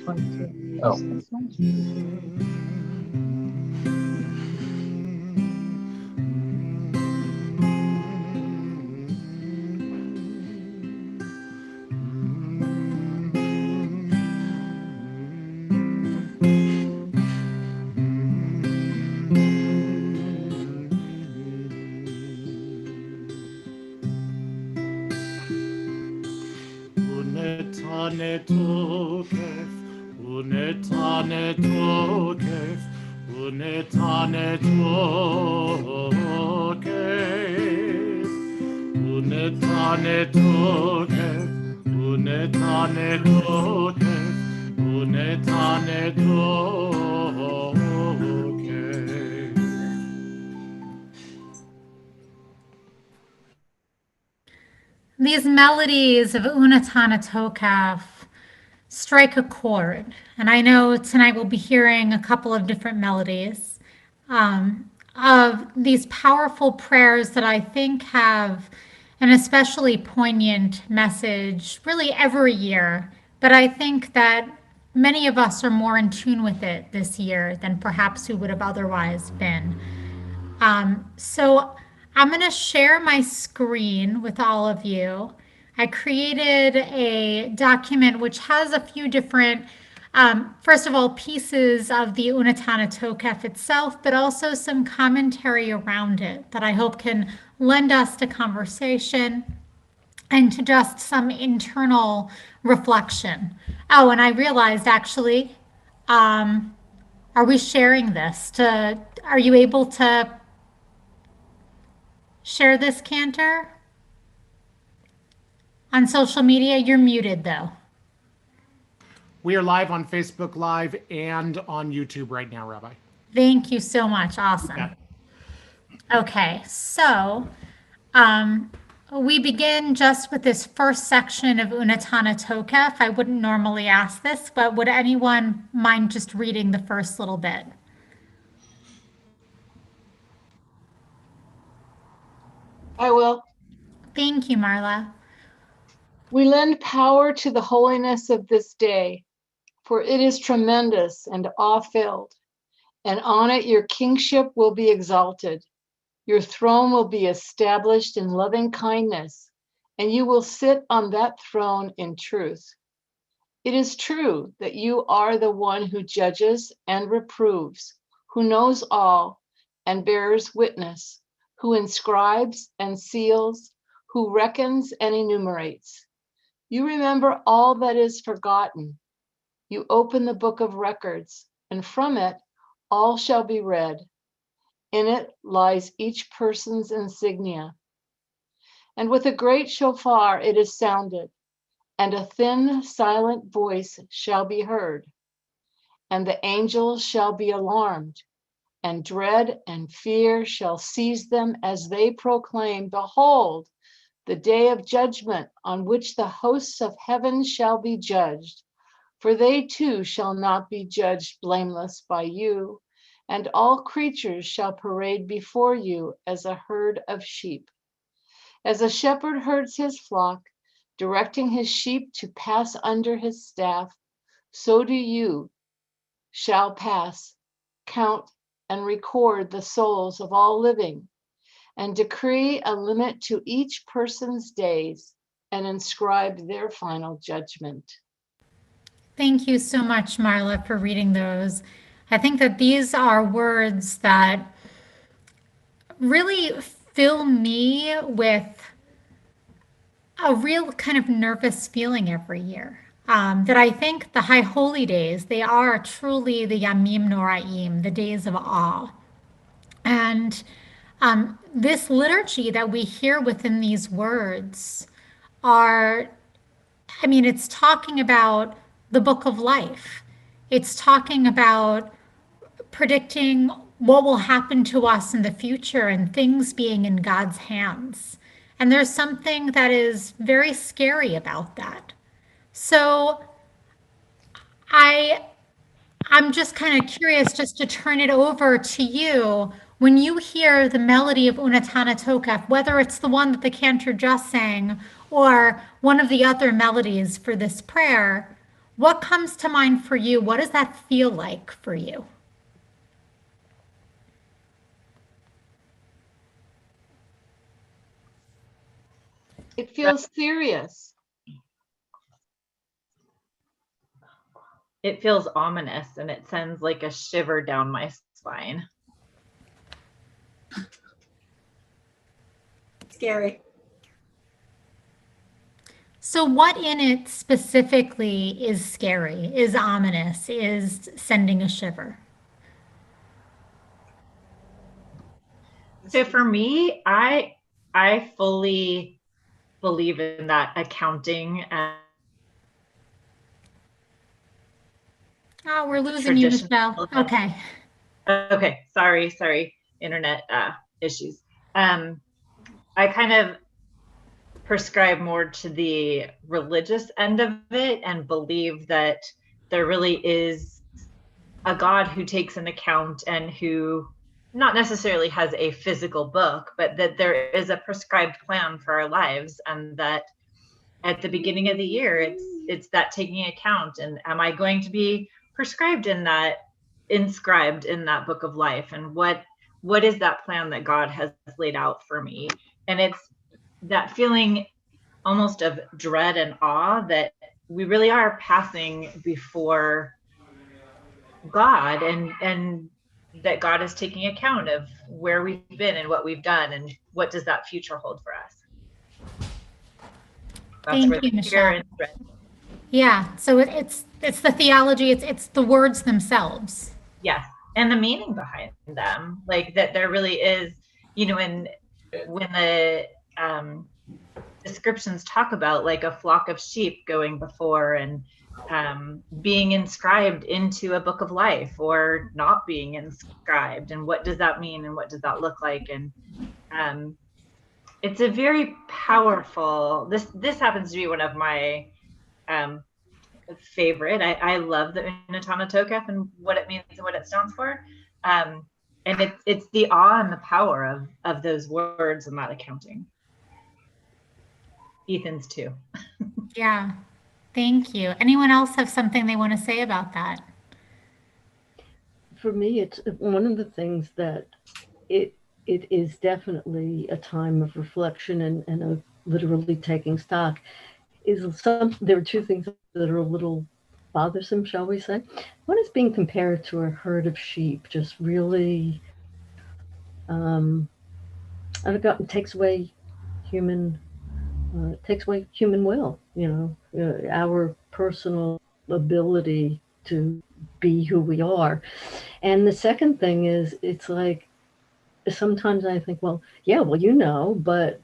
Oh. Unetane tokef, unetane tokef, unetane tokef, unetane tokef, unetane tokef, unetane tokef. These melodies of Unatana Tokaf strike a chord. And I know tonight we'll be hearing a couple of different melodies of these powerful prayers that I think have an especially poignant message really every year. But I think that many of us are more in tune with it this year than perhaps we would have otherwise been. So I'm going to share my screen with all of you. I created a document which has a few different, first of all, pieces of the Unatana Tokef itself, but also some commentary around it that I hope can lend us to conversation and to just some internal reflection. Oh, and I realized actually, are we sharing this? Are you able to share this, Cantor? On social media, you're muted though. We are live on Facebook Live and on YouTube right now, Rabbi. Thank you so much. Awesome. Okay, so um, we begin just with this first section of Unatana Tokef. I wouldn't normally ask this, but would anyone mind just reading the first little bit? I will. Thank you, Marla. We lend power to the holiness of this day, for it is tremendous and awe-filled, and on it your kingship will be exalted. Your throne will be established in loving kindness, and you will sit on that throne in truth. It is true that you are the one who judges and reproves, who knows all and bears witness, who inscribes and seals, who reckons and enumerates. You remember all that is forgotten. You open the book of records, and from it all shall be read. In it lies each person's insignia. And with a great shofar it is sounded, and a thin, silent voice shall be heard. And the angels shall be alarmed, and dread and fear shall seize them as they proclaim, Behold, the day of judgment on which the hosts of heaven shall be judged. For they too shall not be judged blameless by you, and all creatures shall parade before you as a herd of sheep. As a shepherd herds his flock, directing his sheep to pass under his staff, so do you shall pass, count, and record the souls of all living, and decree a limit to each person's days and inscribe their final judgment. Thank you so much, Marla, for reading those. I think that these are words that really fill me with a real kind of nervous feeling every year. That I think the High Holy Days, they are truly the Yamim Noraim, the days of awe. And this liturgy that we hear within these words are, I mean, it's talking about the book of life. It's talking about predicting what will happen to us in the future and things being in God's hands. And there's something that is very scary about that. So I I'm just kind of curious just to turn it over to you. When you hear the melody of Unatana Tokef, whether it's the one that the cantor just sang or one of the other melodies for this prayer, What comes to mind for you? What does that feel like for you? It feels serious. It feels ominous, and it sends like a shiver down my spine. Scary. So what in it specifically is scary, is ominous, is sending a shiver? So for me, I fully believe in that accounting and Oh, we're losing you, Michelle. Okay. Okay, sorry, internet issues. I kind of prescribe more to the religious end of it and believe that there really is a God who takes an account and who not necessarily has a physical book, but that there is a prescribed plan for our lives, and that at the beginning of the year, it's that taking account, and am I going to be inscribed in that book of life, and what is that plan that God has laid out for me? And it's that feeling almost of dread and awe that we really are passing before God, and that God is taking account of where we've been and what we've done, and what does that future hold for us. That's Thank you, Michelle. Yeah, so it's the theology, it's the words themselves. Yes, and the meaning behind them, like that there really is, when the descriptions talk about like a flock of sheep going before and being inscribed into a book of life or not being inscribed, and what does that mean and what does that look like? And it's a very powerful, this happens to be one of my favorite. I love the Unatana Tokef and what it means and what it stands for. And it's the awe and the power of those words and that accounting. Ethan's too. Yeah, thank you. Anyone else have something they want to say about that? For me, it's one of the things that it is definitely a time of reflection and of literally taking stock. There are two things that are a little bothersome, shall we say. One is being compared to a herd of sheep, just really, it takes away human will, our personal ability to be who we are. And the second thing is, it's like, sometimes I think, well, but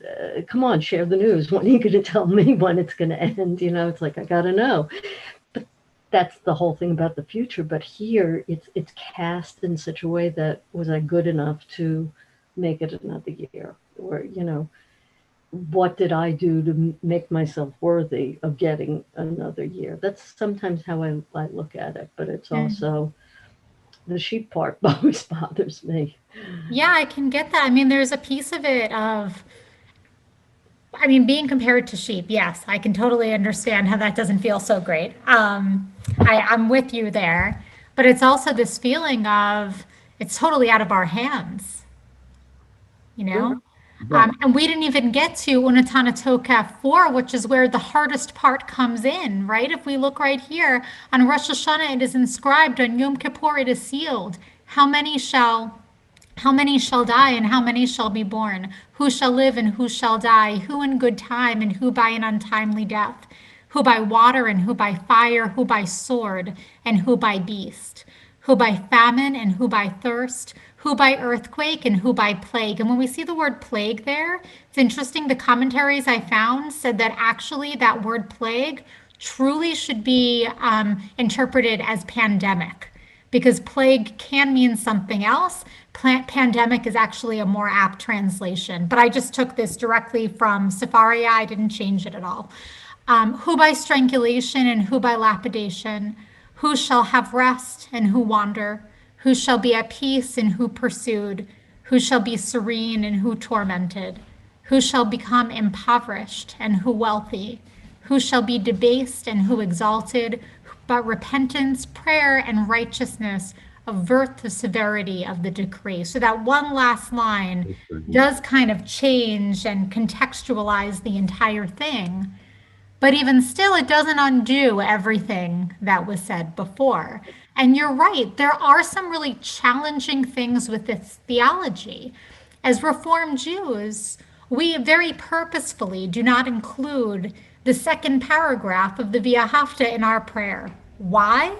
come on, share the news. When are you going to tell me when it's going to end? It's like, I got to know. But that's the whole thing about the future. But here, it's cast in such a way that, was I good enough to make it another year? Or, what did I do to make myself worthy of getting another year? That's sometimes how I look at it. But it's also, the sheep part always bothers me. Yeah, I can get that. I mean, there's a piece of it of, being compared to sheep. Yes, I can totally understand how that doesn't feel so great. I'm with you there, but it's also this feeling of it's totally out of our hands, Right. And we didn't even get to Unatana Tokef 4, which is where the hardest part comes in, right? If we look right here, on Rosh Hashanah it is inscribed, on Yom Kippur it is sealed. How many shall die and how many shall be born? Who shall live and who shall die? Who in good time and who by an untimely death? Who by water and who by fire? Who by sword and who by beast? Who by famine and who by thirst? Who by earthquake and who by plague? And when we see the word plague there, it's interesting. The commentaries I found said that actually that word plague truly should be interpreted as pandemic, because plague can mean something else. Pandemic is actually a more apt translation, but I just took this directly from Sepharia. I didn't change it at all. Who by strangulation and who by lapidation? Who shall have rest and who wander? Who shall be at peace and who pursued? Who shall be serene and who tormented? Who shall become impoverished and who wealthy? Who shall be debased and who exalted? but repentance, prayer, and righteousness avert the severity of the decree. So that one last line does kind of change and contextualize the entire thing. But even still, it doesn't undo everything that was said before. And you're right, there are some really challenging things with this theology. As Reformed Jews, we very purposefully do not include the second paragraph of the V'ahavta in our prayer. Why?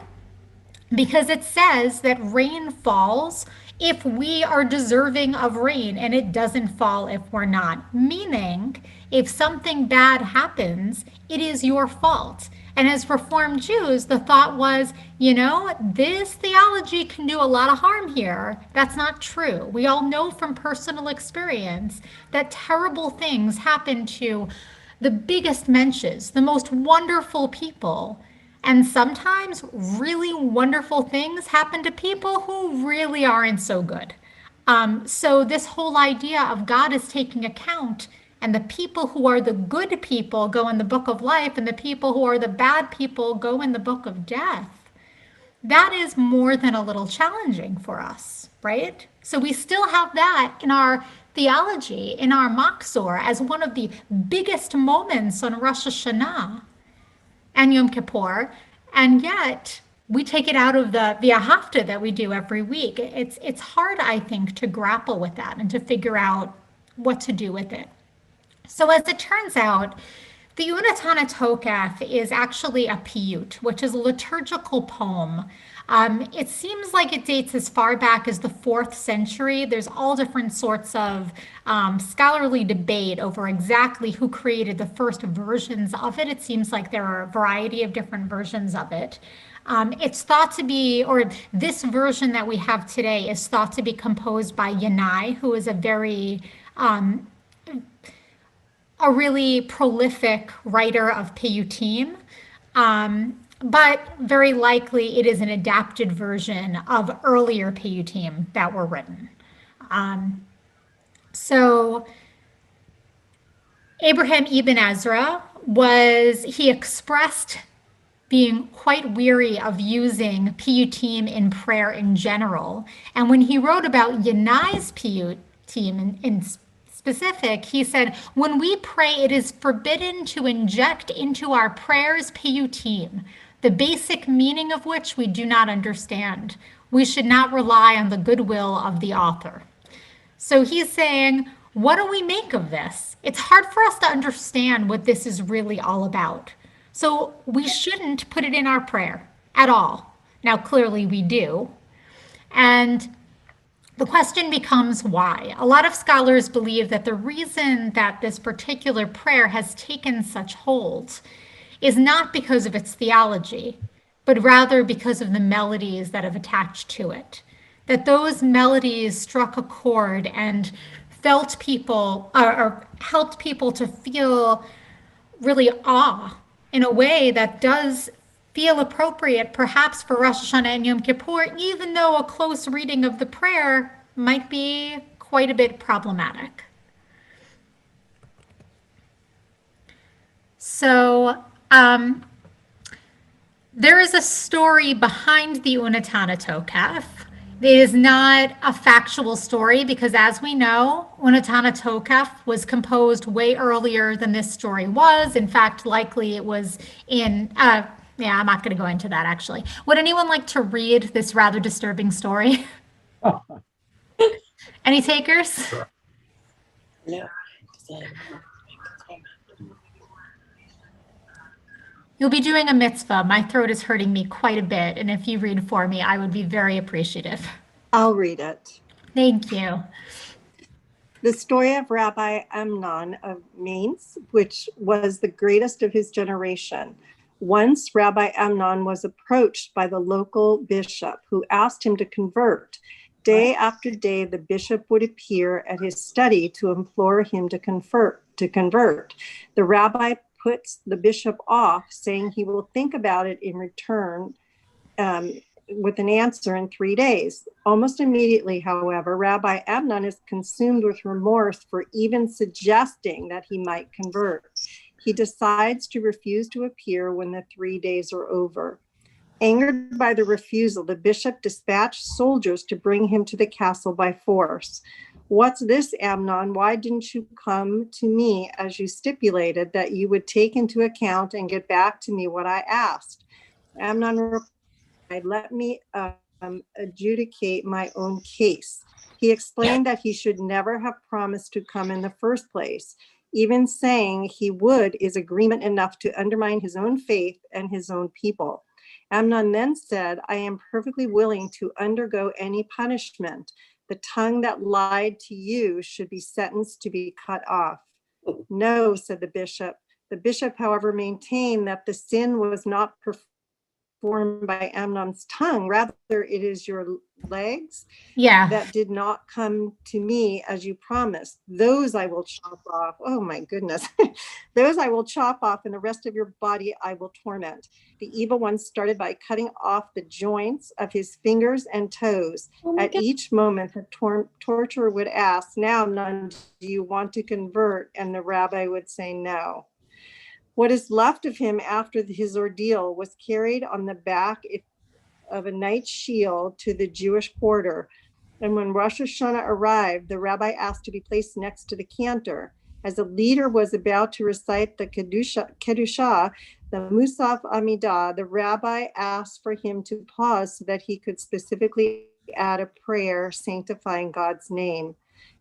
Because it says that rain falls if we are deserving of rain and it doesn't fall if we're not. Meaning, if something bad happens, it is your fault. And as Reformed Jews, the thought was, this theology can do a lot of harm here. That's not true. We all know from personal experience that terrible things happen to the biggest mensches, the most wonderful people. And sometimes really wonderful things happen to people who really aren't so good. So this whole idea of God is taking account, and the people who are the good people go in the book of life, and the people who are the bad people go in the book of death. That is more than a little challenging for us, right? So we still have that in our theology, in our Machzor, as one of the biggest moments on Rosh Hashanah and Yom Kippur, and yet we take it out of the V'ahavta that we do every week. It's hard, I think, to grapple with that and to figure out what to do with it. So as it turns out, the Unatana Tokef is actually a piyut, which is a liturgical poem. It seems like it dates as far back as the 4th century. There's all different sorts of scholarly debate over exactly who created the first versions of it. It seems like there are a variety of different versions of it. It's thought to be, or this version that we have today is thought to be composed by Yanai, who is a really prolific writer of piyutim. But very likely it is an adapted version of earlier piyutim that were written. So Abraham Ibn Ezra he expressed being quite weary of using piyutim in prayer in general. And when he wrote about Yanai's piyutim in specific, he said, when we pray, it is forbidden to inject into our prayers piyutim, the basic meaning of which we do not understand. We should not rely on the goodwill of the author. So he's saying, what do we make of this? It's hard for us to understand what this is really all about. So we shouldn't put it in our prayer at all. Now, clearly we do. And the question becomes why. A lot of scholars believe that the reason that this particular prayer has taken such hold is not because of its theology, but rather because of the melodies that have attached to it. That those melodies struck a chord and helped people to feel really awe in a way that does feel appropriate perhaps for Rosh Hashanah and Yom Kippur, even though a close reading of the prayer might be quite a bit problematic. So there is a story behind the Unatana Tokef. It is not a factual story because, as we know, Unatana Tokef was composed way earlier than this story was. In fact, likely it was in, I'm not going to go into that actually. Would anyone like to read this rather disturbing story? Any takers? Sure. No. You'll be doing a mitzvah. My throat is hurting me quite a bit, and if you read for me, I would be very appreciative. I'll read it. Thank you. The story of Rabbi Amnon of Mainz, which was the greatest of his generation. Once Rabbi Amnon was approached by the local bishop who asked him to convert. Day after day, the bishop would appear at his study to implore him to convert. The rabbi puts the bishop off, saying he will think about it in return with an answer in 3 days. Almost immediately, however, Rabbi Amnon is consumed with remorse for even suggesting that he might convert. He decides to refuse to appear when the 3 days are over. Angered by the refusal, the bishop dispatched soldiers to bring him to the castle by force. What's this, Amnon? Why didn't you come to me as you stipulated that you would take into account and get back to me what I asked? Amnon replied, let me adjudicate my own case. He explained that he should never have promised to come in the first place. Even saying he would is agreement enough to undermine his own faith and his own people. Amnon then said, I am perfectly willing to undergo any punishment. The tongue that lied to you should be sentenced to be cut off. No, said the bishop. The bishop, however, maintained that the sin was not performed by Amnon's tongue. Rather, it is your legs that did not come to me as you promised. Those I will chop off. Oh my goodness. Those I will chop off, and the rest of your body I will torment. The evil one started by cutting off the joints of his fingers and toes. At each moment, the torturer would ask, now, Amnon, do you want to convert? And the rabbi would say no. What is left of him after his ordeal was carried on the back of a knight's shield to the Jewish quarter. And when Rosh Hashanah arrived, the rabbi asked to be placed next to the Cantor. As the leader was about to recite the Kedusha, the Musaf Amidah, the rabbi asked for him to pause so that he could specifically add a prayer sanctifying God's name.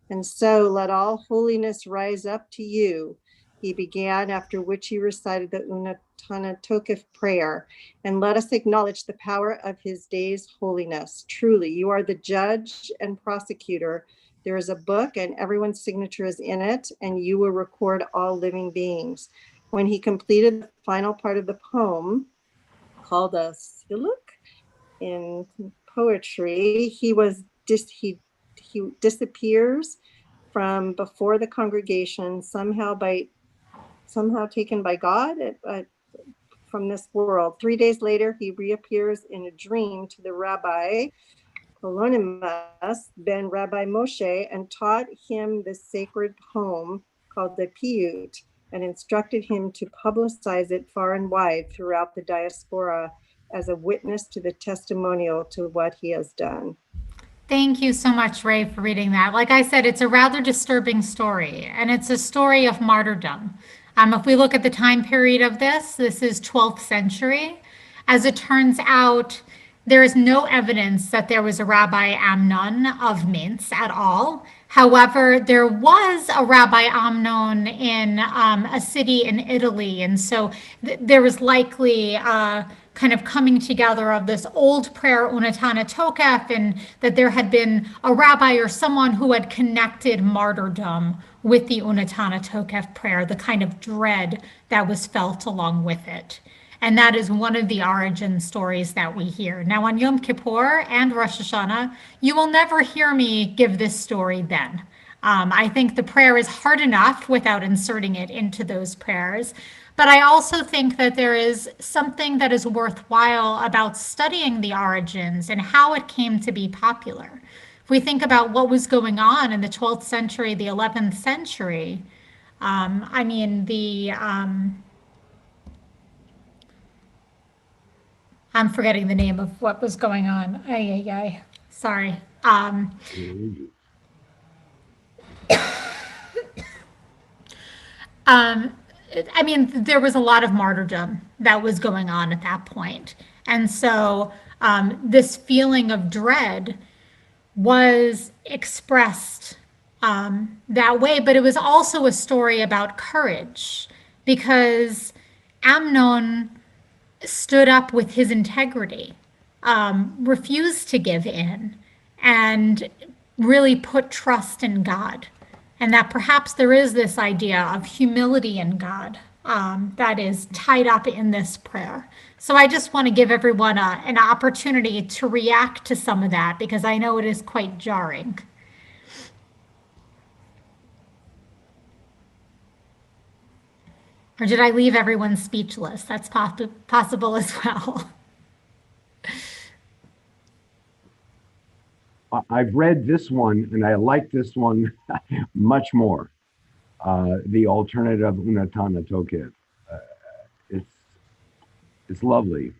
And so let all holiness rise up to you. He began, after which he recited the Unatana Tokef prayer. And let us acknowledge the power of his day's holiness. Truly, you are the judge and prosecutor. There is a book and everyone's signature is in it, and you will record all living beings. When he completed the final part of the poem, called a Siluk in poetry, he disappears from before the congregation, somehow taken by God from this world. 3 days later, he reappears in a dream to the Rabbi Polonimus ben Rabbi Moshe and taught him the sacred poem called the Piyut and instructed him to publicize it far and wide throughout the diaspora as a witness to the testimonial to what he has done. Thank you so much, Ray, for reading that. Like I said, it's a rather disturbing story, and it's a story of martyrdom. If we look at the time period of this is 12th century. As it turns out, there is no evidence that there was a Rabbi Amnon of Minsk at all. However, there was a Rabbi Amnon in a city in Italy, and so there was likely kind of coming together of this old prayer Unatana Tokef, and that there had been a rabbi or someone who had connected martyrdom with the Unatana Tokef prayer, the kind of dread that was felt along with it. And that is one of the origin stories that we hear. Now, on Yom Kippur and Rosh Hashanah, you will never hear me give this story then. I think the prayer is hard enough without inserting it into those prayers. But I also think that there is something that is worthwhile about studying the origins and how it came to be popular. If we think about what was going on in the 12th century, the 11th century, I'm forgetting the name of what was going on. Sorry. There was a lot of martyrdom that was going on at that point. And so this feeling of dread was expressed that way, but it was also a story about courage, because Amnon stood up with his integrity, refused to give in, and really put trust in God. And that perhaps there is this idea of humility in God that is tied up in this prayer. So I just want to give everyone an opportunity to react to some of that, because I know it is quite jarring. Or did I leave everyone speechless? That's possible as well. I've read this one and I like this one much more. The alternative Unatana Tokef. It's lovely.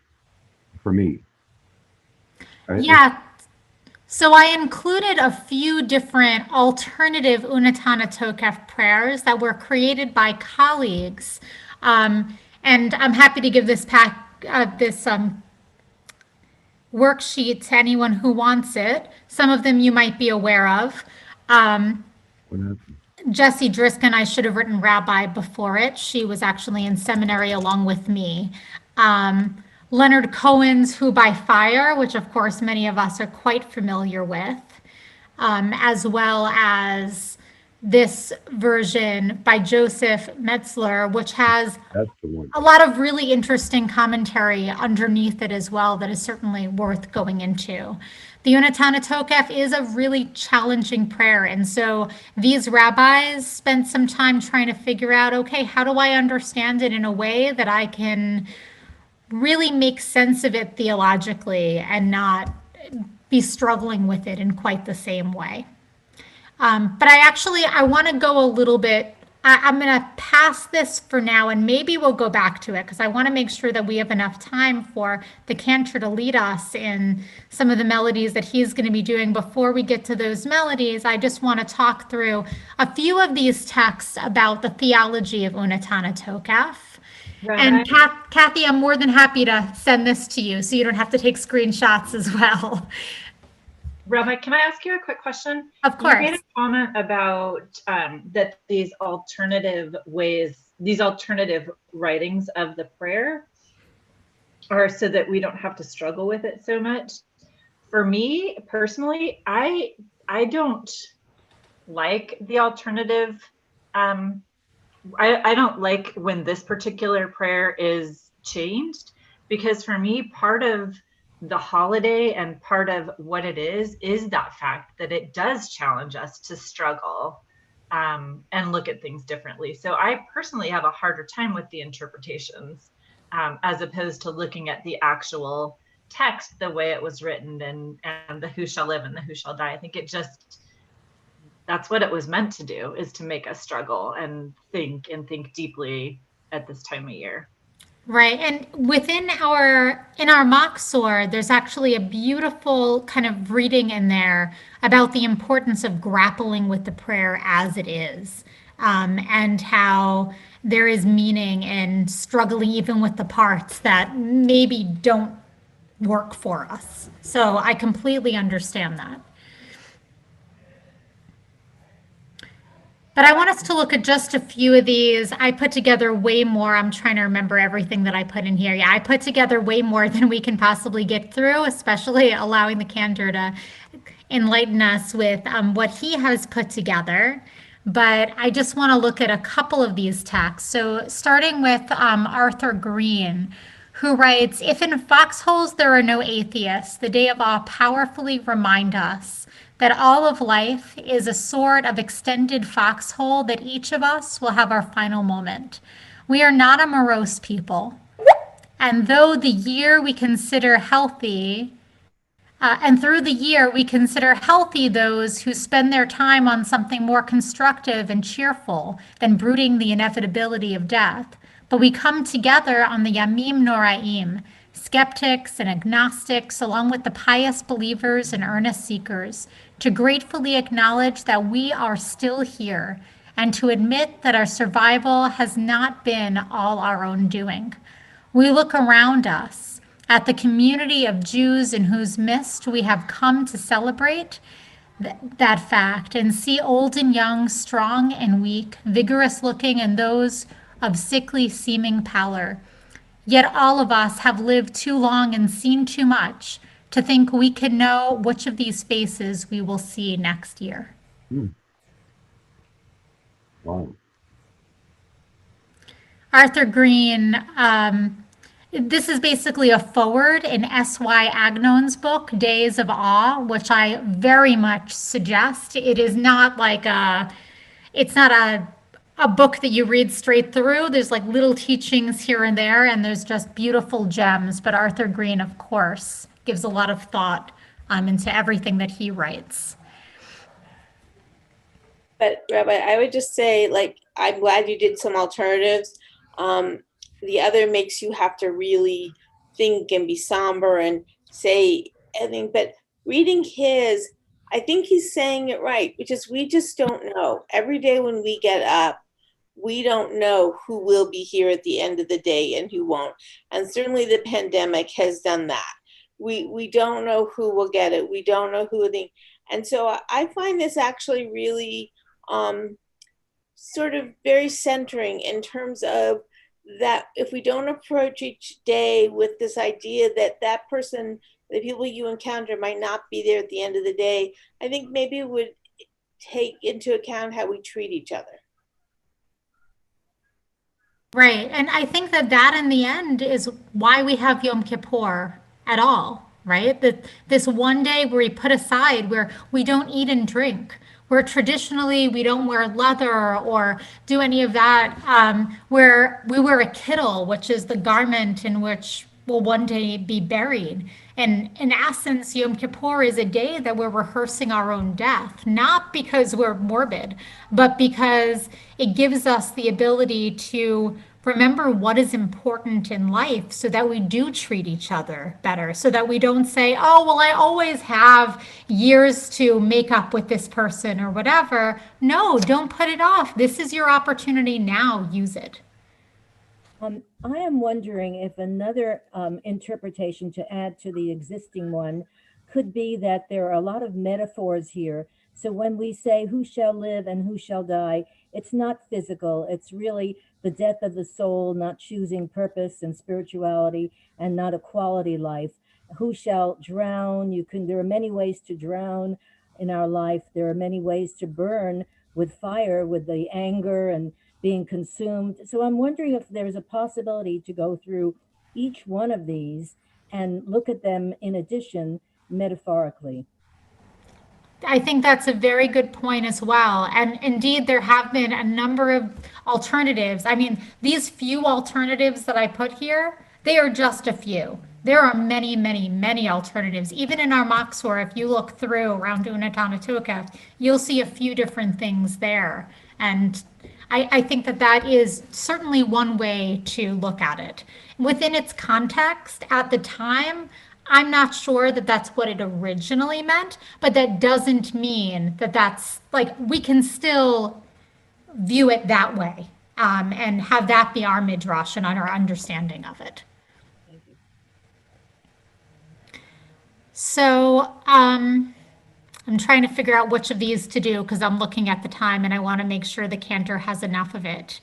for me. Yeah. So I included a few different alternative Unatana Tokef prayers that were created by colleagues. And I'm happy to give this worksheet to anyone who wants it. Some of them you might be aware of. Um, Jessie Driskin, I should have written Rabbi before it. She was actually in seminary along with me. Leonard Cohen's Who by Fire, which of course many of us are quite familiar with, as well as this version by Joseph Metzler, which has That's the one. a lot of really interesting commentary underneath it as well that is certainly worth going into. The Unatana Tokef is a really challenging prayer. And so these rabbis spent some time trying to figure out, okay, how do I understand it in a way that I can really make sense of it theologically and not be struggling with it in quite the same way. But I want to go a little bit. I'm going to pass this for now, and maybe we'll go back to it because I want to make sure that we have enough time for the Cantor to lead us in some of the melodies that he's going to be doing. Before we get to those melodies, I just want to talk through a few of these texts about the theology of Unatana Tokef. Right. And Kathy, I'm more than happy to send this to you so you don't have to take screenshots as well. Rabbi, can I ask you a quick question? Of course. You made a comment about that these alternative writings of the prayer are so that we don't have to struggle with it so much. For me personally, I don't like the alternative. I don't like when this particular prayer is changed, because for me, part of the holiday and part of what it is that fact that it does challenge us to struggle and look at things differently. So I personally have a harder time with the interpretations as opposed to looking at the actual text, the way it was written, and the who shall live and the who shall die. I think that's what it was meant to do, is to make us struggle and think deeply at this time of year. Right. And in our Machzor, there's actually a beautiful kind of reading in there about the importance of grappling with the prayer as it is, and how there is meaning in struggling even with the parts that maybe don't work for us. So I completely understand that. But I want us to look at just a few of these. I put together way more. I'm trying to remember everything that I put in here. Yeah, I put together way more than we can possibly get through, especially allowing the Cantor to enlighten us with what he has put together. But I just want to look at a couple of these texts. So starting with Arthur Green, who writes, "If in foxholes there are no atheists, the day of awe powerfully remind us that all of life is a sort of extended foxhole, that each of us will have our final moment. We are not a morose people. And though the year we consider healthy, and through the year we consider healthy those who spend their time on something more constructive and cheerful than brooding the inevitability of death. But we come together on the Yamim Noraim, skeptics and agnostics, along with the pious believers and earnest seekers, to gratefully acknowledge that we are still here and to admit that our survival has not been all our own doing. We look around us at the community of Jews in whose midst we have come to celebrate that fact, and see old and young, strong and weak, vigorous looking, and those of sickly seeming pallor. Yet all of us have lived too long and seen too much to think we can know which of these faces we will see next year." Wow. Arthur Green, this is basically a forward in S.Y. Agnon's book, Days of Awe, which I very much suggest. It is not like it's not a book that you read straight through. There's like little teachings here and there, and there's just beautiful gems. But Arthur Green, of course, gives a lot of thought into everything that he writes. But Rabbi, I would just say, like, I'm glad you did some alternatives. The other makes you have to really think and be somber and say anything. But reading his, I think he's saying it right, which is we just don't know. Every day when we get up, we don't know who will be here at the end of the day and who won't. And certainly the pandemic has done that. We don't know who will get it. We don't know who will think. And so I find this actually really sort of very centering in terms of that if we don't approach each day with this idea that that person, the people you encounter might not be there at the end of the day, I think maybe it would take into account how we treat each other. Right. And I think that that in the end is why we have Yom Kippur at all, right? That this one day where we put aside where we don't eat and drink, where traditionally we don't wear leather or do any of that, where we wear a kittel, which is the garment in which will one day be buried. And in essence, Yom Kippur is a day that we're rehearsing our own death, not because we're morbid, but because it gives us the ability to remember what is important in life so that we do treat each other better, so that we don't say, oh, well, I always have years to make up with this person or whatever. No, don't put it off. This is your opportunity now. Use it. I am wondering if another interpretation to add to the existing one could be that there are a lot of metaphors here. So when we say who shall live and who shall die, it's not physical. It's really the death of the soul, not choosing purpose and spirituality and not a quality life. Who shall drown? There are many ways to drown in our life. There are many ways to burn with fire, with the anger and being consumed. So I'm wondering if there's a possibility to go through each one of these and look at them in addition, metaphorically. I think that's a very good point as well. And indeed, there have been a number of alternatives. I mean, these few alternatives that I put here, they are just a few. There are many, many, many alternatives. Even in our Moksor, if you look through around Unatana, you'll see a few different things there. And I think that that is certainly one way to look at it. Within its context at the time, I'm not sure that that's what it originally meant, but that doesn't mean that that's like we can still view it that way and have that be our midrash and our understanding of it. So I'm trying to figure out which of these to do because I'm looking at the time and I want to make sure the Cantor has enough of it.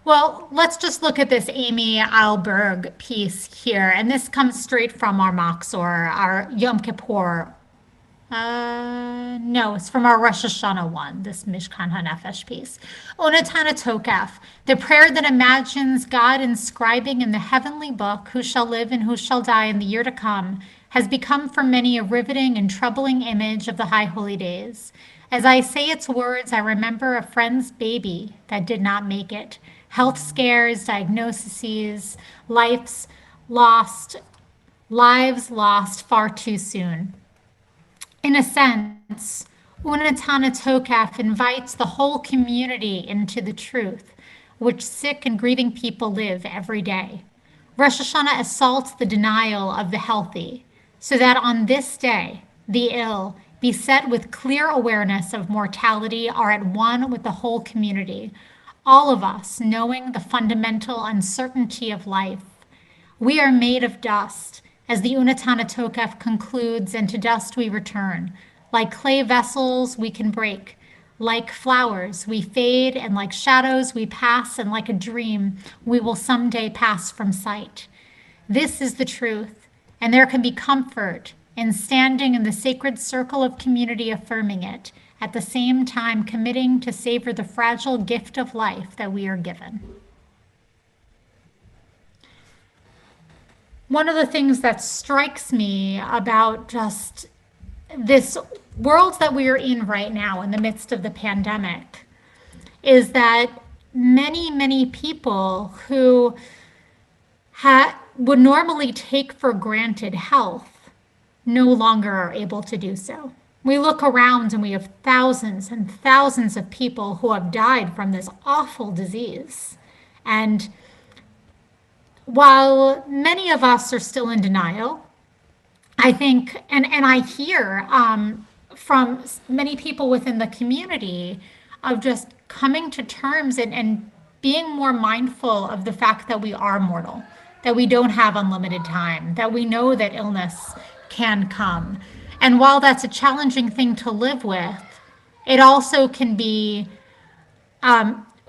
Well, let's just look at this Amy Alberg piece here. And this comes straight from our Moksor, our Yom Kippur. No, it's from our Rosh Hashanah one, this Mishkan HaNefesh piece. Onatana Tokaf, the prayer that imagines God inscribing in the heavenly book who shall live and who shall die in the year to come, has become for many a riveting and troubling image of the high holy days. As I say its words, I remember a friend's baby that did not make it. Health scares, diagnoses, lives lost far too soon. In a sense, Unatana Tokaf invites the whole community into the truth, which sick and grieving people live every day. Rosh Hashanah assaults the denial of the healthy, so that on this day, the ill, beset with clear awareness of mortality, are at one with the whole community, all of us knowing the fundamental uncertainty of life. We are made of dust, as the Unatana Tokaf concludes, and to dust we return. Like clay vessels, we can break. Like flowers, we fade, and like shadows, we pass, and like a dream, we will someday pass from sight. This is the truth, and there can be comfort in standing in the sacred circle of community affirming it, at the same time committing to savor the fragile gift of life that we are given. One of the things that strikes me about just this world that we are in right now in the midst of the pandemic is that many, many people who would normally take for granted health no longer are able to do so. We look around and we have thousands and thousands of people who have died from this awful disease. And while many of us are still in denial, I think, and I hear from many people within the community of just coming to terms and being more mindful of the fact that we are mortal, that we don't have unlimited time, that we know that illness can come. And while that's a challenging thing to live with, it also can be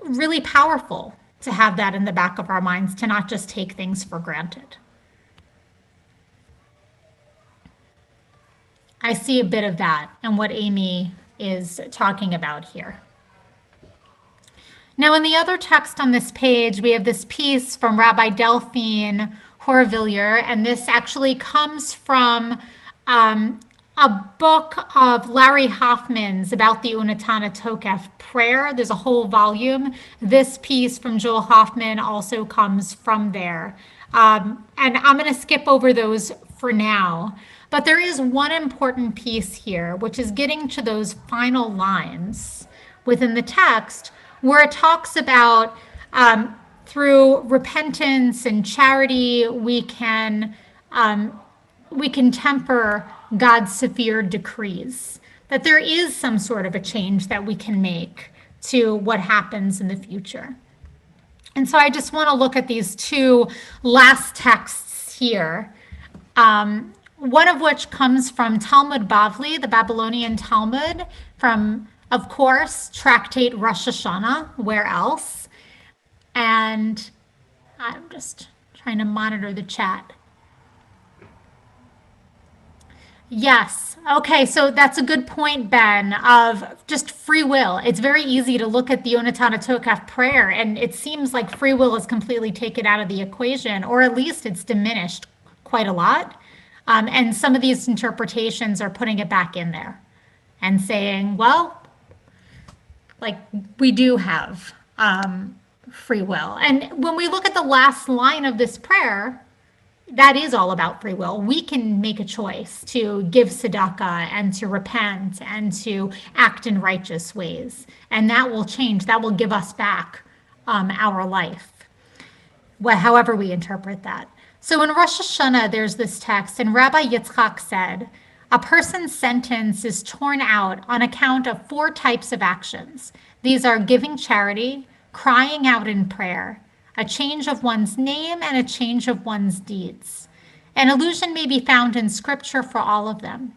really powerful to have that in the back of our minds, to not just take things for granted. I see a bit of that in what Amy is talking about here. Now, in the other text on this page, we have this piece from Rabbi Delphine Horvillier, and this actually comes from a book of Larry Hoffman's about the Unatana Tokef prayer. There's a whole volume. This piece from Joel Hoffman also comes from there. And I'm going to skip over those for now. But there is one important piece here, which is getting to those final lines within the text where it talks about through repentance and charity, we can temper God's severe decrees, that there is some sort of a change that we can make to what happens in the future. And so I just want to look at these two last texts here, one of which comes from Talmud Bavli, the Babylonian Talmud, from, of course, Tractate Rosh Hashanah, where else? And I'm just trying to monitor the chat. Yes. Okay. So that's a good point, Ben, of just free will. It's very easy to look at the Onatana Tokaf prayer, and it seems like free will is completely taken out of the equation, or at least it's diminished quite a lot. And some of these interpretations are putting it back in there and saying, well, like we do have free will. And when we look at the last line of this prayer, that is all about free will. We can make a choice to give tzedakah and to repent and to act in righteous ways. And that will change. That will give us back our life, however we interpret that. So in Rosh Hashanah, there's this text, and Rabbi Yitzchak said, a person's sentence is torn out on account of 4 types of actions. These are giving charity, crying out in prayer, a change of one's name, and a change of one's deeds. An allusion may be found in Scripture for all of them.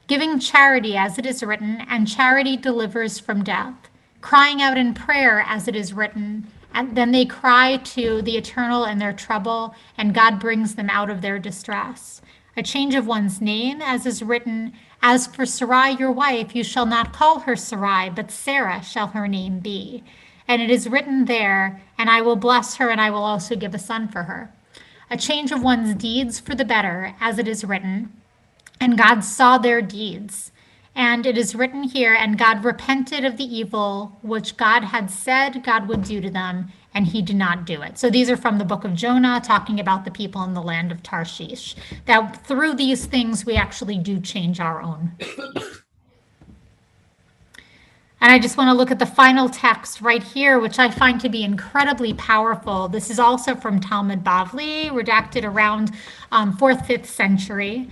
Giving charity as it is written, and charity delivers from death. Crying out in prayer as it is written, and then they cry to the Eternal in their trouble, and God brings them out of their distress. A change of one's name, as is written, as for Sarai your wife, you shall not call her Sarai, but Sarah shall her name be. And it is written there, and I will bless her, and I will also give a son for her. A change of one's deeds for the better, as it is written, and God saw their deeds. And it is written here, and God repented of the evil which God had said God would do to them, and he did not do it. So these are from the book of Jonah, talking about the people in the land of Tarshish. That through these things, we actually do change our own. And I just want to look at the final text right here, which I find to be incredibly powerful. This is also from Talmud Bavli, redacted around 4th, 5th century.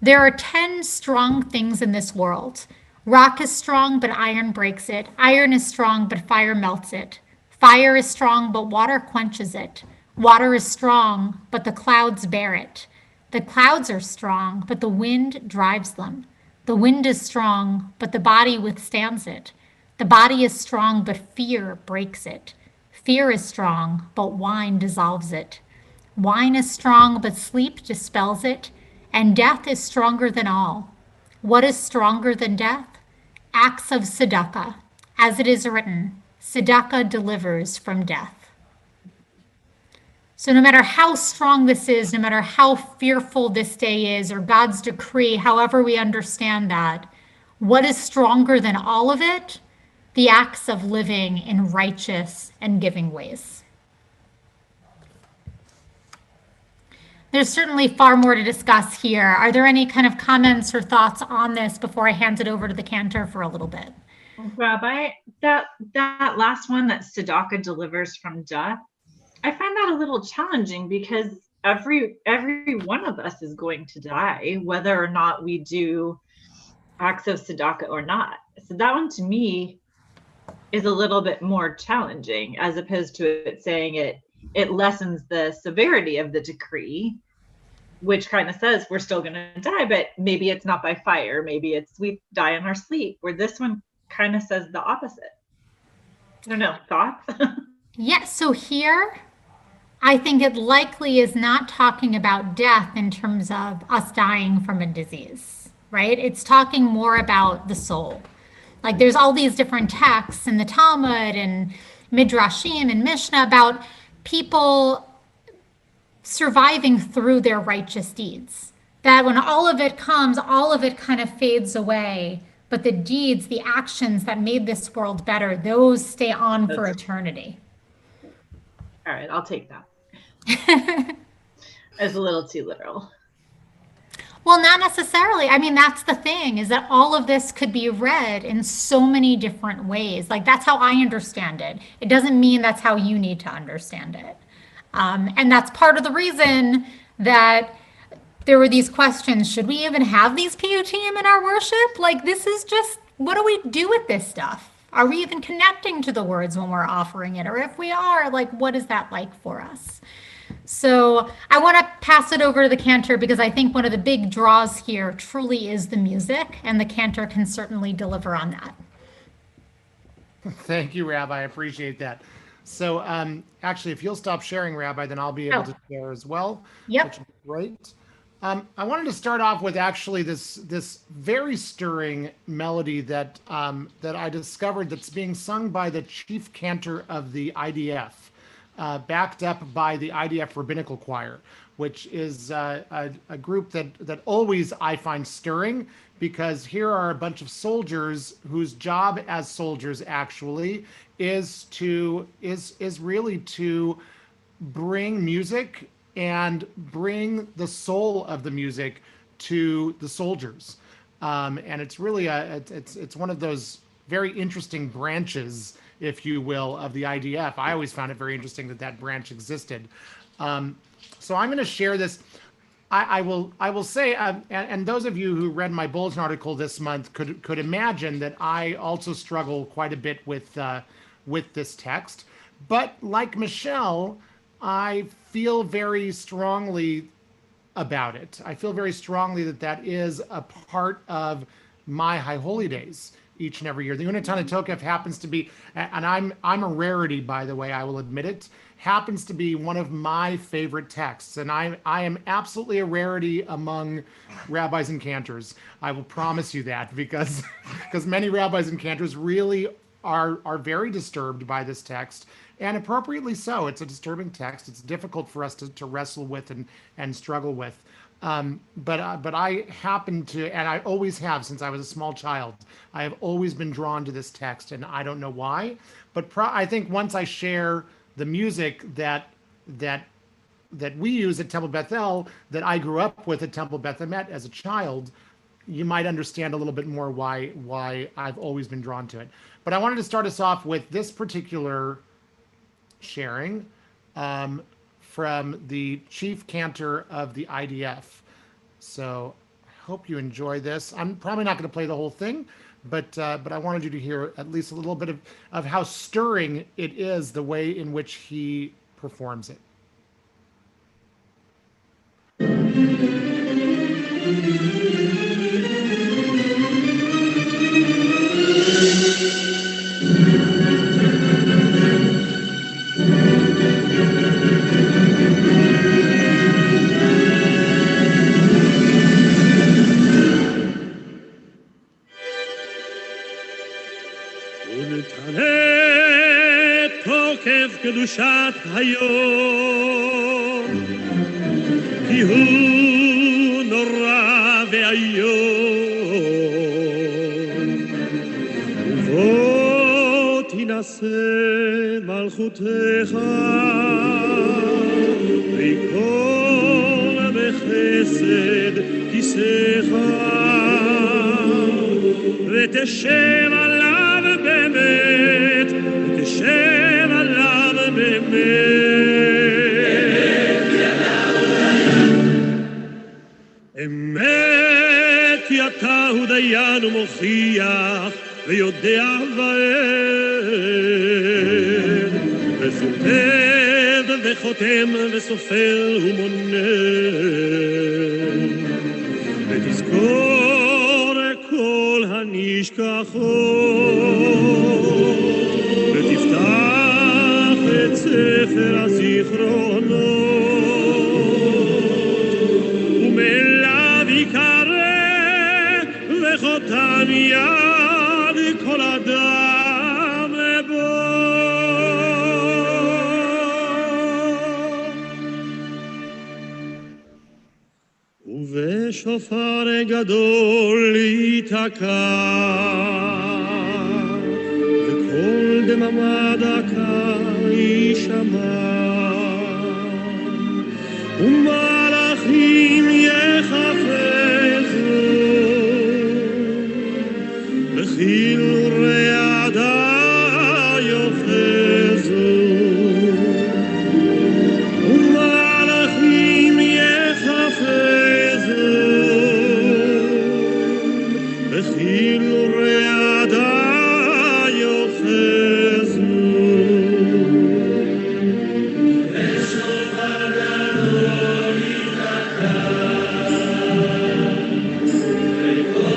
There are 10 strong things in this world. Rock is strong, but iron breaks it. Iron is strong, but fire melts it. Fire is strong, but water quenches it. Water is strong, but the clouds bear it. The clouds are strong, but the wind drives them. The wind is strong, but the body withstands it. The body is strong, but fear breaks it. Fear is strong, but wine dissolves it. Wine is strong, but sleep dispels it. And death is stronger than all. What is stronger than death? Acts of tzedakah. As it is written, tzedakah delivers from death. So no matter how strong this is, no matter how fearful this day is, or God's decree, however we understand that, what is stronger than all of it? The acts of living in righteous and giving ways. There's certainly far more to discuss here. Are there any kind of comments or thoughts on this before I hand it over to the Cantor for a little bit? Rabbi, that last one, that tzedakah delivers from death, I find that a little challenging because every one of us is going to die, whether or not we do acts of tzedakah or not. So that one to me is a little bit more challenging, as opposed to it saying it lessens the severity of the decree, which kind of says we're still going to die, but maybe it's not by fire. Maybe it's we die in our sleep, where this one kind of says the opposite. I don't know, thoughts? Yeah, so here, I think it likely is not talking about death in terms of us dying from a disease, right? It's talking more about the soul. Like there's all these different texts in the Talmud and Midrashim and Mishnah about people surviving through their righteous deeds. That when all of it comes, all of it kind of fades away. But the deeds, the actions that made this world better, those stay on for eternity. All right, I'll take that. As a little too literal. Well, not necessarily. I mean, that's the thing, is that all of this could be read in so many different ways. Like, that's how I understand it. It doesn't mean that's how you need to understand it. And that's part of the reason that there were these questions. Should we even have these PUTM in our worship? Like, this is just, what do we do with this stuff? Are we even connecting to the words when we're offering it? Or if we are, like, what is that like for us? So I want to pass it over to the Cantor, because I think one of the big draws here truly is the music, and the Cantor can certainly deliver on that. Thank you, Rabbi. I appreciate that. So actually, if you'll stop sharing, Rabbi, then I'll be able to share as well. Yep. Which is great. I wanted to start off with actually this very stirring melody that that I discovered that's being sung by the chief cantor of the IDF, backed up by the IDF Rabbinical Choir, which is a group that always I find stirring, because here are a bunch of soldiers whose job as soldiers actually is really to bring music and bring the soul of the music to the soldiers. And it's really it's one of those very interesting branches, if you will, of the IDF. I always found it very interesting that branch existed. So I'm going to share this. I will say, and those of you who read my bulletin article this month could imagine that I also struggle quite a bit with this text. But like Michelle, I feel very strongly about it. I feel very strongly that is a part of my High Holy Days each and every year. The Unatana Tokef happens to be, and I'm a rarity, by the way, I will admit it, happens to be one of my favorite texts. And I am absolutely a rarity among rabbis and cantors. I will promise you that, because many rabbis and cantors really are very disturbed by this text, and appropriately so. It's a disturbing text. It's difficult for us to wrestle with and struggle with. But I happen to, and I always have since I was a small child, I have always been drawn to this text, and I don't know why. But I think once I share the music that we use at Temple Beth El, that I grew up with at Temple Beth Emet as a child, you might understand a little bit more why I've always been drawn to it. But I wanted to start us off with this particular sharing from the chief cantor of the IDF. So I hope you enjoy this. I'm probably not going to play the whole thing, but I wanted you to hear at least a little bit of how stirring it is, the way in which he performs it. קדושת היום, כי הוא נורא ואיום. ובוא תינשא מלכותך, ויקום בחסד כיסאך, ותשב עליו באמת, ותשב עליו באמת. אמת אתה הוא דיין ומוכיח ויודע ואין וסופר וחותם וסופר ומונה ותזכור כל הנשכחות ותפתח את ספר הזיכרונות ומאליו יקרא וחותם יד כל אדם בו ובשופר גדול ייתקע וכל דממה דקה יישמע ומלאכים יחפצו וכאילו רעדה יאחזו ומלאכים יחפצו וכאילו רעדה יאחזו ושופר גדול ייתקע וכל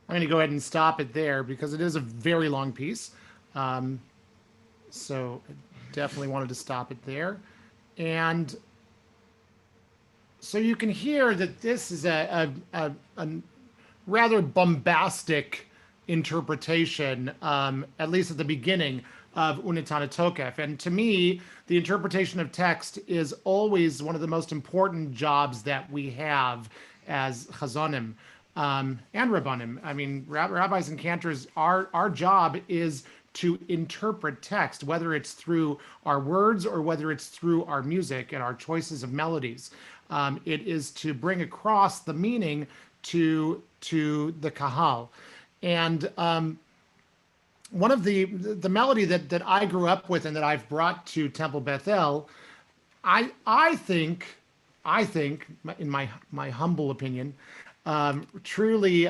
I'm going to go ahead and stop it there because it is a very long piece. So I definitely wanted to stop it there. And so you can hear that this is a rather bombastic interpretation, at least at the beginning, of Unetana Tokef. And to me, the interpretation of text is always one of the most important jobs that we have as Chazonim. And Rabbanim. I mean, rabbis and cantors, our job is to interpret text, whether it's through our words or whether it's through our music and our choices of melodies. It is to bring across the meaning to the kahal. And one of the melody that I grew up with and that I've brought to Temple Bethel, I think, in my humble opinion, truly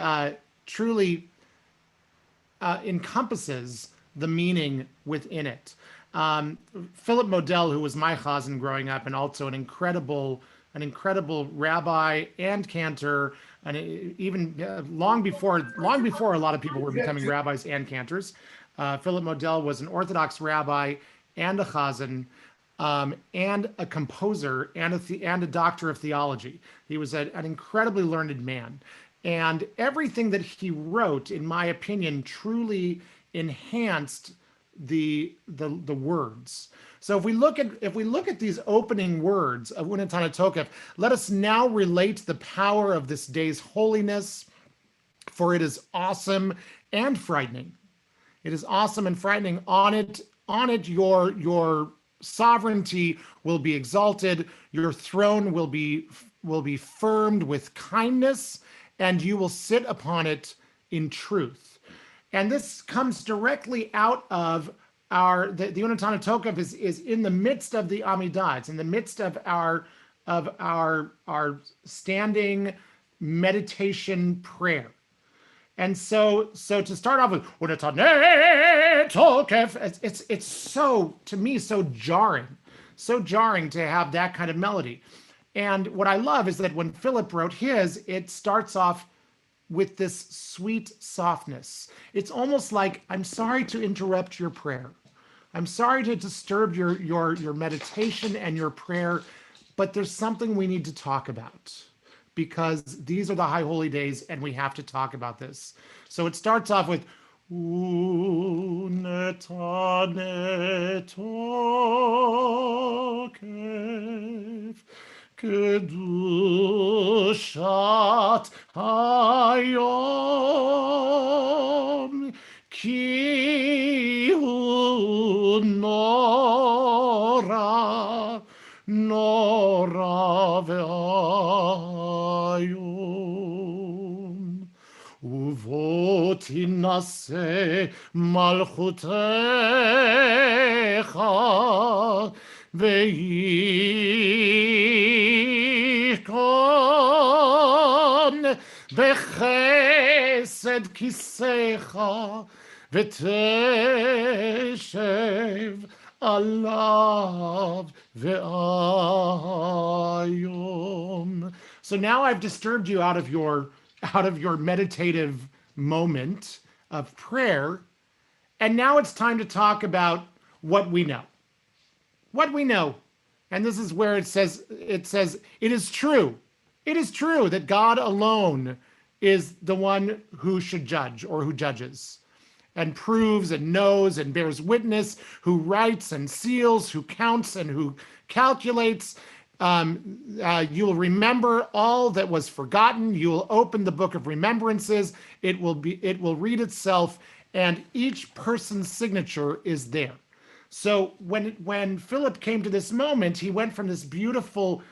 encompasses the meaning within it. Philip Modell, who was my chazan growing up and also an incredible rabbi and cantor, and even long before a lot of people were becoming rabbis and cantors, Philip Modell was an Orthodox rabbi and a chazan, and a composer and a doctor of theology. He was an incredibly learned man. And everything that he wrote, in my opinion, truly enhanced the words. So if we look at these opening words of Unetana Tokef, let us now relate the power of this day's holiness, for it is awesome and frightening. It is awesome and frightening. On it your sovereignty will be exalted, your throne will be firmed with kindness, and you will sit upon it in truth. And this comes directly out of the Unetana Tokef is in the midst of the Amidah. It's in the midst of our standing meditation prayer. And so to start off with Unetana Tokef, it's so, to me, so jarring to have that kind of melody. And what I love is that when Philip wrote his, it starts off with this sweet softness. It's almost like, I'm sorry to interrupt your prayer. I'm sorry to disturb your meditation and your prayer, but there's something we need to talk about, because these are the high holy days and we have to talk about this. So it starts off with Unetana Tokef Kedushat Hayom Ki hu Nora ve'ayom Uvo tinaseh malchutecha ויכון בחסד כיסך ותשב עליו והיום. So now I've disturbed you out of your meditative moment of prayer. And now it's time to talk about what we know. What we know. And this is where it says, it is true. It is true that God alone is the one who should judge or who judges and proves and knows and bears witness, who writes and seals, who counts and who calculates. You'll remember all that was forgotten. You'll open the book of remembrances. It will read itself, and each person's signature is there. So when Philip came to this moment, he went from this beautiful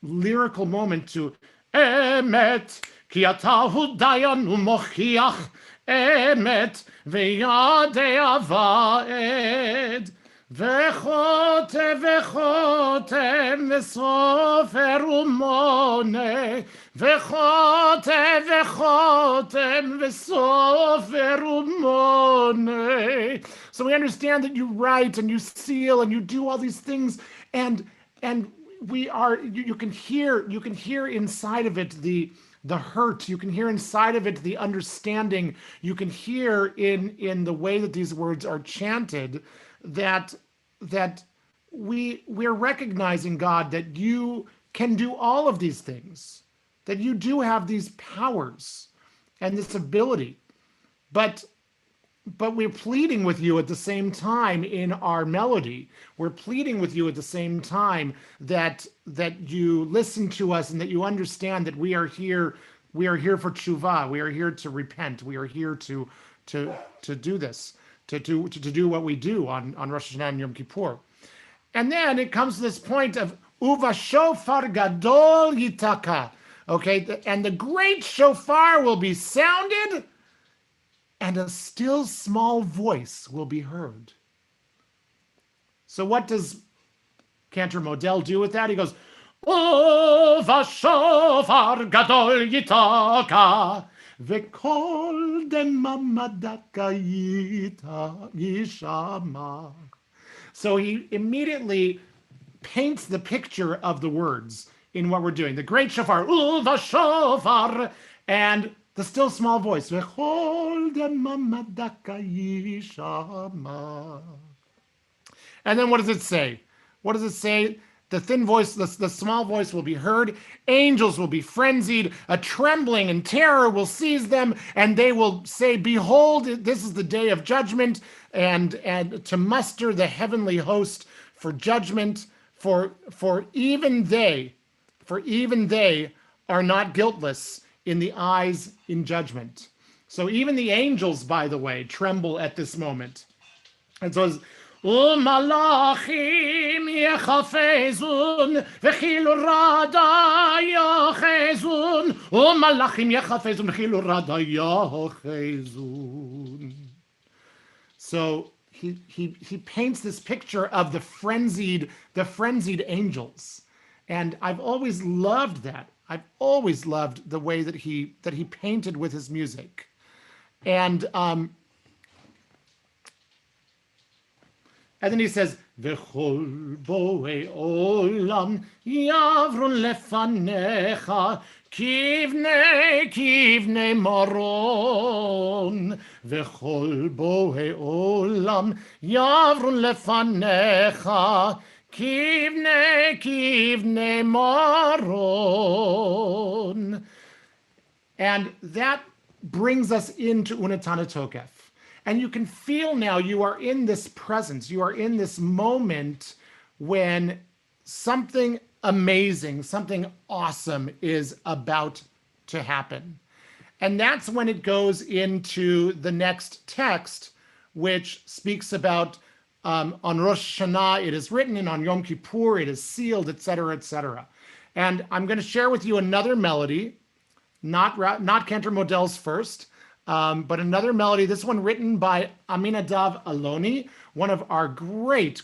lyrical moment to Emet ki ata hu dayan u'mochiach Emet v'yadei avad Vechotem v'sofer u'mone Vechotem v'sofer u'mone. So we understand that you write and you seal and you do all these things, and we are, you can hear inside of it the hurt. You can hear inside of it the understanding. You can hear in the way that these words are chanted that we're recognizing, God, that you can do all of these things, that you do have these powers and this ability, but we're pleading with you at the same time in our melody. We're pleading with you at the same time that you listen to us and that you understand that we are here for tshuva. We are here to repent. We are here to do this, to do what we do on Rosh Hashanah and Yom Kippur. And then it comes to this point of uva shofar gadol yitaka. Okay, and the great shofar will be sounded, and a still small voice will be heard. So what does Cantor Modell do with that? He goes, uva shofar gadol yitaka v'kol demamadaka yishama. So he immediately paints the picture of the words in what we're doing. The great shofar, uva shofar, and the still small voice. And then what does it say? What does it say? The thin voice, the small voice will be heard. Angels will be frenzied. A trembling and terror will seize them, and they will say, behold, this is the day of judgment, and to muster the heavenly host for judgment, for even they are not guiltless in the eyes in judgment. So even the angels, by the way, tremble at this moment. And so it's Umalachim yechafezun v'chilu rada yachezun Umalachim yechafezun v'chilu rada yachezun. So he paints this picture of the frenzied angels. And I've always loved that. I've always loved the way that he painted with his music. And then he says, V'chol bo'ei olam yavrun lefanecha kivnei maron. V'chol bo'ei olam yavrun lefanecha kivnei maron. And that brings us into Unatana Tokef. And you can feel now you are in this presence. You are in this moment when something amazing, something awesome is about to happen. And that's when it goes into the next text, which speaks about on Rosh Hashanah, it is written, and on Yom Kippur, it is sealed, etc., etc. And I'm going to share with you another melody, not Cantor Modell's first, but another melody, this one written by Aminadav Aloni, one of our great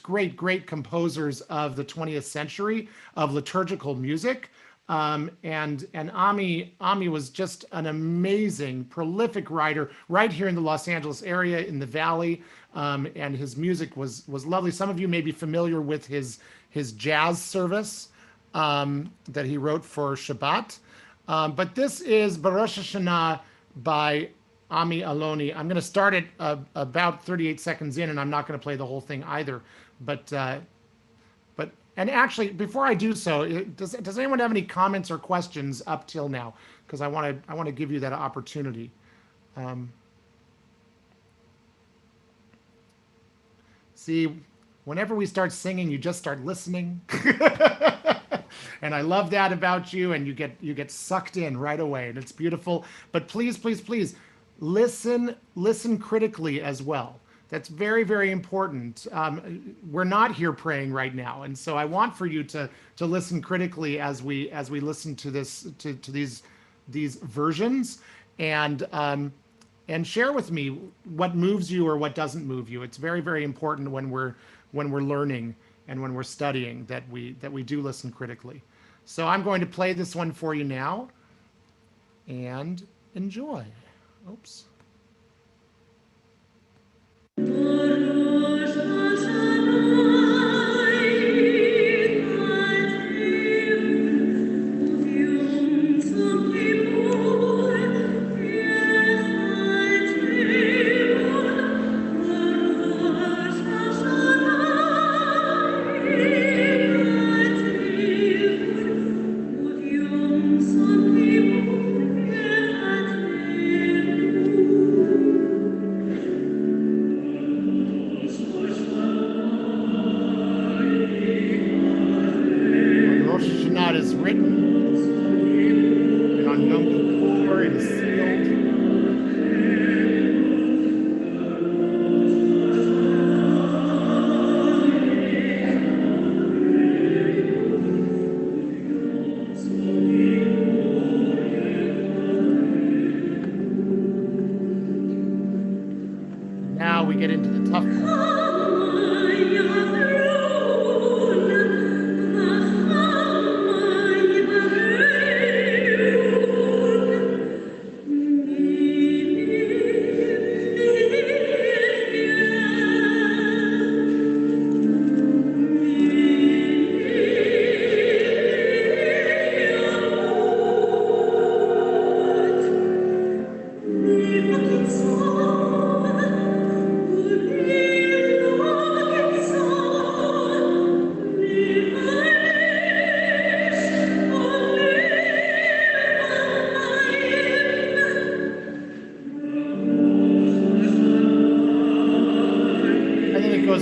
composers of the 20th century of liturgical music. And Ami was just an amazing, prolific writer right here in the Los Angeles area, in the Valley. And his music was lovely. Some of you may be familiar with his jazz service that he wrote for Shabbat. But this is Baruch Hashanah by Ami Aloni. I'm going to start it about 38 seconds in, and I'm not going to play the whole thing either. But and actually, before I do so, does anyone have any comments or questions up till now? Because I want to give you that opportunity. See, whenever we start singing, you just start listening. And I love that about you, and you get sucked in right away, and it's beautiful. But please, please, please listen critically as well. That's very important. We're not here praying right now, and so I want for you to listen critically as we listen to this to these versions, and share with me what moves you or what doesn't move you. It's very important when we're learning and when we're studying that we do listen critically. So I'm going to play this one for you now, and enjoy. Oops. Now we get into the tough part.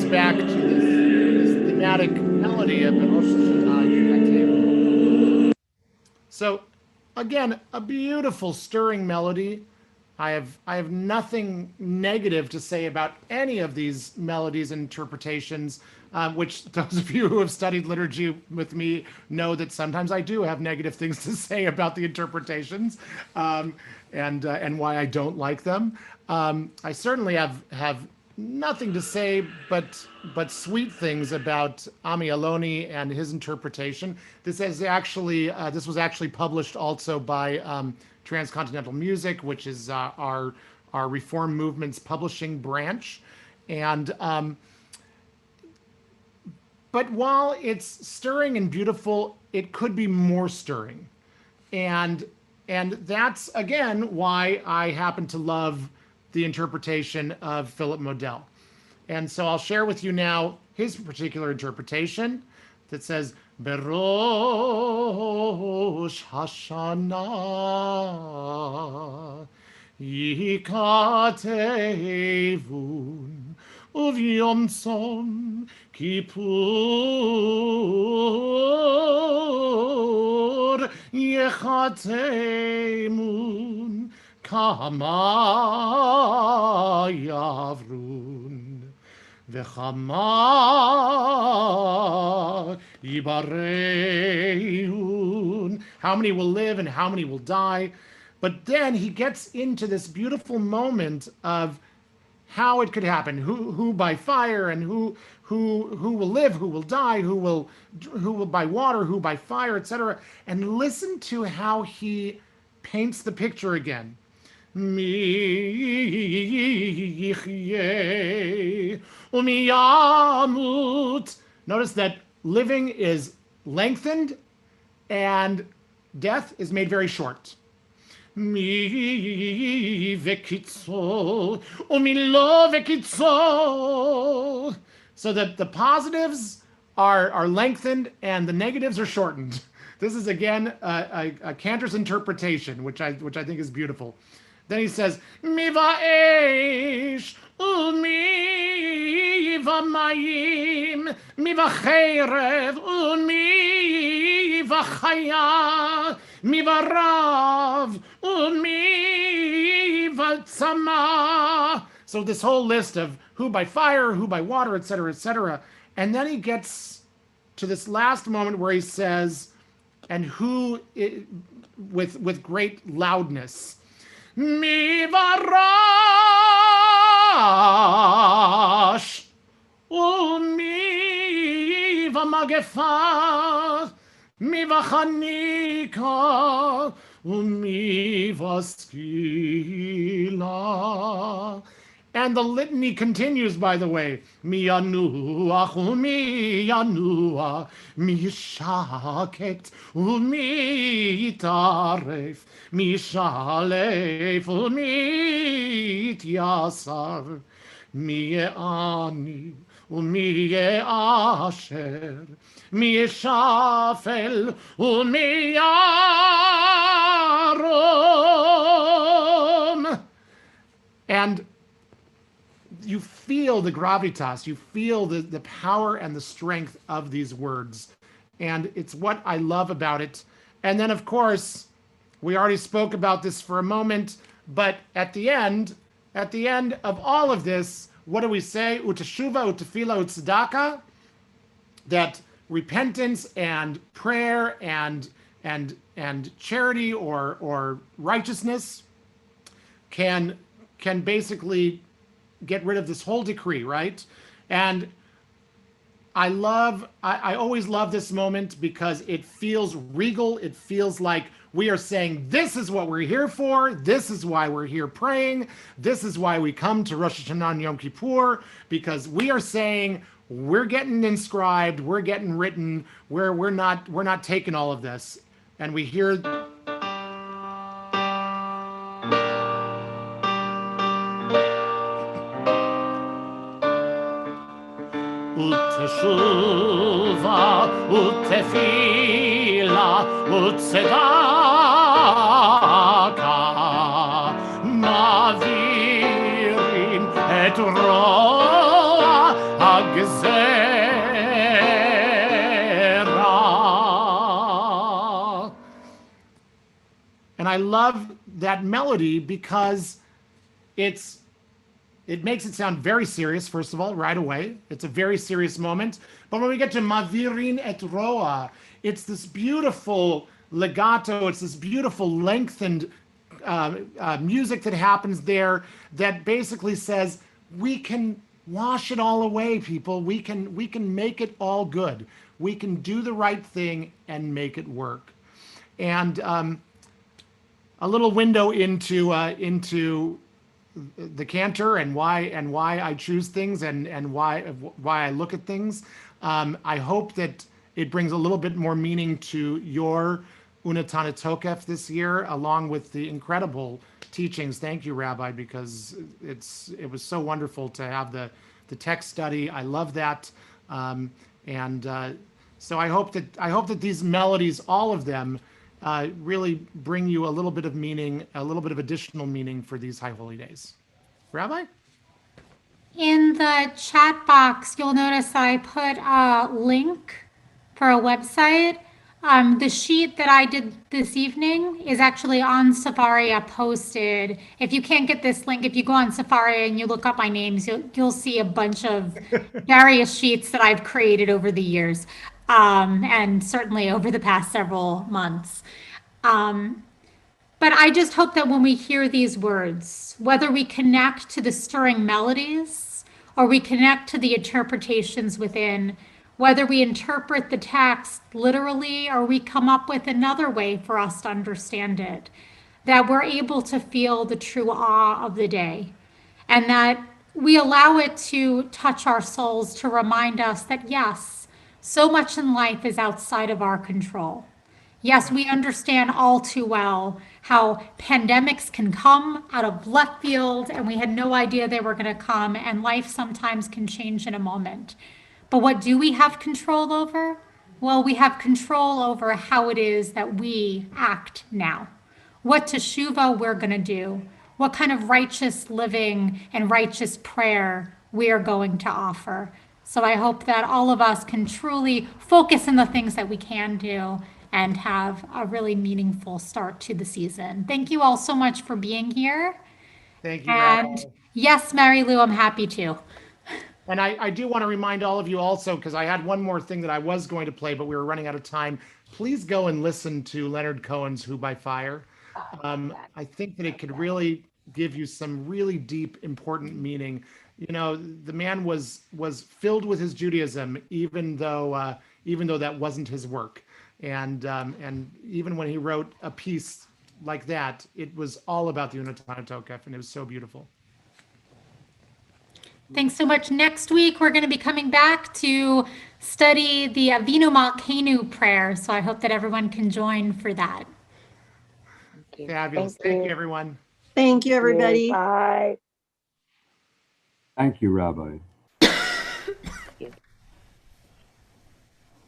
Back to this thematic melody of the Rosh Hashanah. So again, a beautiful stirring melody. I have nothing negative to say about any of these melodies and interpretations, which those of you who have studied liturgy with me know that sometimes I do have negative things to say about the interpretations, and why I don't like them. I certainly have nothing to say but sweet things about Ami Aloni and his interpretation. This was actually published also by Transcontinental Music, which is our Reform Movement's publishing branch. And but while it's stirring and beautiful, it could be more stirring, and that's again why I happen to love the interpretation of Philip Modell. And so I'll share with you now his particular interpretation that says, Berosh Hashanah Yikatevun Uvyom Tzom Kippur Yechatemun Kama Yavrun V'chama Yibareun. How many will live and how many will die? But then he gets into this beautiful moment of how it could happen, who by fire, and who will live, who will die, who will by water, who by fire, etc. And listen to how he paints the picture again. Mi yichyeh umi yamut. Notice that living is lengthened and death is made very short. Mi vekitzol umi lo vekitzol. So that the positives are lengthened and the negatives are shortened. This is again a Cantor's interpretation, which I think is beautiful. Then he says, Mi va'esh umi va'mayim, mi va'cherev umi va'chaya, mi va'rav umi va'tzama. So this whole list of who by fire, who by water, etc., etc. And then he gets to this last moment where he says, and who with great loudness. Mi varash umi v'magefa mi v'chanika umi v'skila. And the litany continues, by the way. Mi yanuach umi yanua mi shaket umi yitaref mi shalef umi yasar mi ye'ani umi ye'asher mi yeshafel umi yarom. And you feel the gravitas, you feel the power and the strength of these words. And it's what I love about it. And then, of course, we already spoke about this for a moment, but at the end of all of this, what do we say? Utashuva, utafila, utsadaka, that repentance and prayer and charity or righteousness can basically get rid of this whole decree, right? And I always love this moment because it feels regal. It feels like we are saying, this is what we're here for. This is why we're here praying. This is why we come to Rosh Hashanah and Yom Kippur, because we are saying we're getting inscribed, we're getting written, we're not taking all of this. And we hear Uteshuva, utefila, utsedaka, mavirim et roa hagzera. And I love that melody because it makes it sound very serious, first of all, right away. It's a very serious moment. But when we get to Mavirin et Roa, it's this beautiful legato, it's this beautiful lengthened music that happens there that basically says, we can wash it all away, people. We can make it all good. We can do the right thing and make it work. And a little window into the Cantor and why I choose things and why I look at things. I hope that it brings a little bit more meaning to your Unatana Tokef this year, along with the incredible teachings. Thank you, Rabbi, because it was so wonderful to have the text study. I love that, so I hope that these melodies, all of them, really bring you a little bit of meaning, a little bit of additional meaning for these high holy days. Rabbi? In the chat box, you'll notice I put a link for a website. The sheet that I did this evening is actually on Safaria posted. If you can't get this link, if you go on Safaria and you look up my names, you'll see a bunch of various sheets that I've created over the years. And certainly over the past several months. But I just hope that when we hear these words, whether we connect to the stirring melodies or we connect to the interpretations within, whether we interpret the text literally or we come up with another way for us to understand it, that we're able to feel the true awe of the day, and that we allow it to touch our souls to remind us that, yes, so much in life is outside of our control. Yes, we understand all too well how pandemics can come out of left field and we had no idea they were going to come, and life sometimes can change in a moment. But what do we have control over? Well, we have control over how it is that we act now. What teshuva we're going to do, what kind of righteous living and righteous prayer we are going to offer. So I hope that all of us can truly focus on the things that we can do and have a really meaningful start to the season. Thank you all so much for being here. Thank you, And Rabbi. yes, Mary Lou, I'm happy to. And I do want to remind all of you also, because I had one more thing that I was going to play, but we were running out of time. Please go and listen to Leonard Cohen's Who by Fire. I think that it could really give you some really deep, important meaning. You know, the man was filled with his Judaism, even though that wasn't his work. And even when he wrote a piece like that, it was all about the Unatana Tokef, and it was so beautiful. Thanks so much. Next week, we're going to be coming back to study the Avinu Malkeinu prayer. So I hope that everyone can join for that. Fabulous. Thank you, everyone. Thank you, everybody. Bye. Thank you, Rabbi.